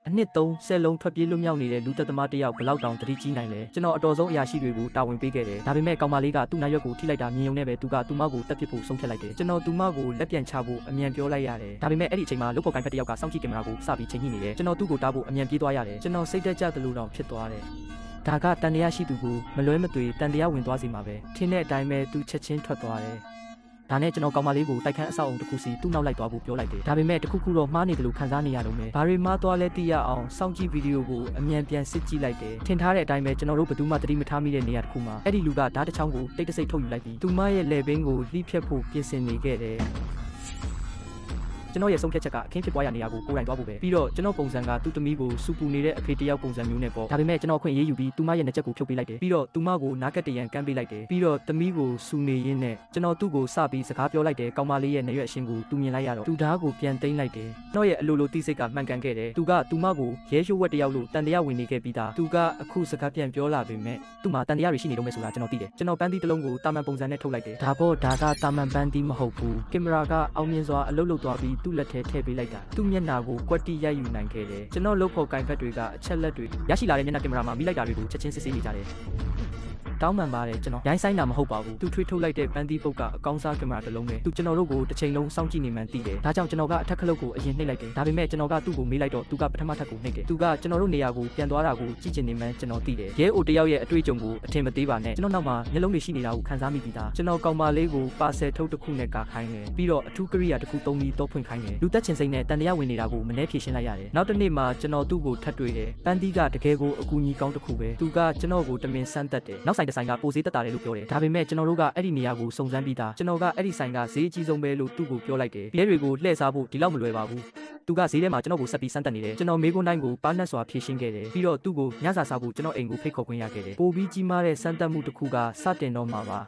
အနှစ်30လုံးထွက်ပြေးလွတ်မြောက်နေတဲ့လူသက်သမားတယောက်ဘလောက်တောင်တတိကြီးနိုင်လဲကျွန်တော်အတော်ဆုံးအရာရှိတွေကိုတာဝန်ပေးခဲ့တယ်ဒါပေမဲ့ကောင်မလေးကသူ့နာရွက်ကိုထိလိုက်တာမြင်ုံနဲ့ပဲသူကသူမကိုတက်ပစ်ဖို့ဆုံးဖြတ်လိုက်တယ်ကျွန်တော်သူမကိုလက်ပြန်ချဖို့အမြန်ပြောလိုက်ရတယ်ဒါပေမဲ့အဲ့ဒီအချိန်မှာလုတ်ပေါ်ကိုင်းဖက်တယောက်ကစောင့်ကြည့်ကင်မရာကိုစပြီးချိန်ညှိနေတယ်ကျွန်တော်သူ့ကိုတားဖို့အမြန်ပြေးသွားရတယ်ကျွန်တော်စိတ်တက်ကြသလိုတောင်ဖြစ်သွားတယ်ဒါကတန်တရားရှိသူကိုမလွဲမသွေတန်တရားဝင်သွားစီမှာပဲထင်းတဲ့အတိုင်းပဲသူချက်ချင်းထွက်သွားတယ်ဒါနဲ့ကျွန်တော်ကောင်မလေးကိုတိုက်ခန်းအဆောက်အုံတစ်ခုစီသူ့နောက်လိုက်သွားဖို့ပြောလိုက်တယ်ဒါပေမဲ့တခုခုတော့မှားနေတယ်လို့ခံစားနေရတော့မယ်ဘာတွေမှားသွားလဲသိရအောင်စောင့်ကြည့်ဗီဒီယိုကိုအမြန်ပြန်စစ်ကြည့်လိုက်တယ်ထင်ထားတဲ့အတိုင်းပဲကျွန်တော်တို့ဘယ်သူမှသတိမထားမိတဲ့နေရာတစ်ခုမှာအဲ့ဒီလူကဓာတ်တစ်ချောင်းကိုတိတ်တဆိတ်ထုတ်ယူလိုက်ပြီးသူမရဲ့လက်ဘင်းကိုလှိဖြတ်ဖို့ပြင်ဆင်နေခဲ့တယ်ကျွန်တော်ရဲ့ဆုံးဖြတ်ချက်ကအခင်းဖြစ်ပွားရနေရာကိုကိုယ်တိုင်သွားဖို့ပဲပြီးတော့ကျွန်တော်ပုံစံကသူ့သမီးကိုစူပူနေတဲ့အဖေတယောက်ပုံစံမျိုးနဲ့ပေါ့ဒါပေမဲ့ကျွန်တော်ခွင့်ရေးယူပြီးသူမရဲ့နှက်ချက်ကိုဖြုတ်ပေးလိုက်တယ်ပြီးတော့သူမကိုနားကက်တရံကမ်းပေးလိုက်တယ်ပြီးတော့သမီးကိုစူနေရင်းနဲ့ကျွန်တော်သူ့ကိုစပြီးစကားပြောလိုက်တယ်ကောင်မလေးရဲ့နှရွက်အရှင်ကိုသူမြင်လိုက်ရတော့သူဓာတ်ကိုပြန်သိမ်းလိုက်တယ်ကျွန်တော်ရဲ့အလိုလိုတိစိတ်ကမှန်ကန်ခဲ့တယ်သူကသူမကိုရဲရှိုးဝက်တယောက်လို့တန်တရားဝင်နေခဲ့ပြီးသားသူကအခုစကားပြန်ပြောလာပေမဲ့သူ့မှာတန်တရားတွေရှိနေတော့မယ်ဆိုတာကျွန်တော်သိတယ်ကျွန်တော်ပန်းသီးတစ်လုံးကိုတာမန်ပုံစံနဲ့ထုတ်လိုက်တယ်ဒါကတာမန်ပန်းသီးမဟုတ်ဘူးကင်မရာကအောင်မြင်စွာအလုပ်လုပ်သွားပြီးသူ့လက်ထဲထည့်ပေးလိုက်သူ့မျက်နှာကိုကွက်တိရိုက်ယူနိုင်ခဲ့တယ်ကျွန်တော်လုတ်ဖို့ကင်ဖက်တွေကအချက်လက်တွေရရှိလာတဲ့မျက်နှာကင်မရာမှာမိလိုက်တာတွေကိုချက်ချင်းစစ်ဆေးနေကြတယ်တောင်းပန်ပါတယ်ကျွန်တော်ရိုင်းဆိုင်တာမဟုတ်ပါဘူးသူထွေးထုတ်လိုက်တဲ့ပန်းသီးပုတ်ကအကောင်းစားကင်မရာတစ်လုံးနဲ့သူကျွန်တော်တို့ကိုတစ်ချိန်လုံးစောင့်ကြည့်နေမှန်းသိတယ်ဒါကြောင့်ကျွန်တော်ကအထက်ခလုတ်ကိုအရင်နှိပ်လိုက်တယ်ဒါပေမဲ့ကျွန်တော်ကသူ့ကိုမေးလိုက်တော့သူကပထမထပ်ကိုနှိပ်တယ်သူကကျွန်တော်တို့နေရာကိုပြန်သွားတာကိုကြည့်ချင်နေမှန်းကျွန်တော်သိတယ်ရဲအိုတယောက်ရဲ့အတွေ့အကြုံကိုအထင်မသေးပါနဲ့ကျွန်တော်နောက်မှာမျက်လုံးတွေရှိနေတာကိုခံစားမိပြီးသားကျွန်တော်ကောင်မလေးကိုပါဆယ်ထုတ်တစ်ခုနဲ့ကာခိုင်းတယ်ပြီးတော့အထူးကိရိယာတစ်ခုသုံးပြီးတော့ဖွင့်ခိုင်းတယ်လူသက်ချင်စိမ့်နဲ့တန်တရားဝင်နေတာကိုမနှဲဖြေရှင်းလိုက်ရတယ်နောက်တစ်နေ့မှာကျွန်တော်သူ့ကိုထပ်တွေ့တယ်ပန်းသီးကတကယ်ကိုအကူအညီကောင်းတစ်ခုပဲသူကကျွန်တော်ကိုတမင်ဆန်းတက်တယ်နောက်ဆိုင်တစ်ဆိုင်ကပိုစေးတက်တာတယ်လို့ပြောတယ်ဒါပေမဲ့ကျွန်တော်တို့ကအဲ့ဒီနေရာကိုစုံစမ်းပြီးသားကျွန်တော်ကအဲ့ဒီဆိုင်ကဈေးအကြီးဆုံးပဲလို့သူ့ကိုပြောလိုက်တယ်ပြဲတွေကိုလှည့်စားဖို့ဒီလောက်မလွယ်ပါဘူးသူကဈေးထဲမှာကျွန်တော်ကိုဆက်ပြီးစမ်းတက်နေတယ်ကျွန်တော်မေးခွန်းတိုင်းကိုပါနတ်စွာဖြေရှင်းခဲ့တယ်ပြီးတော့သူ့ကိုညစာစားဖို့ကျွန်တော်အိမ်ကိုဖိတ်ခေါ်ခွင့်ရခဲ့တယ်ပိုပြီးကြီးမားတဲ့စမ်းတက်မှုတစ်ခုကစတင်တော့မှာပါ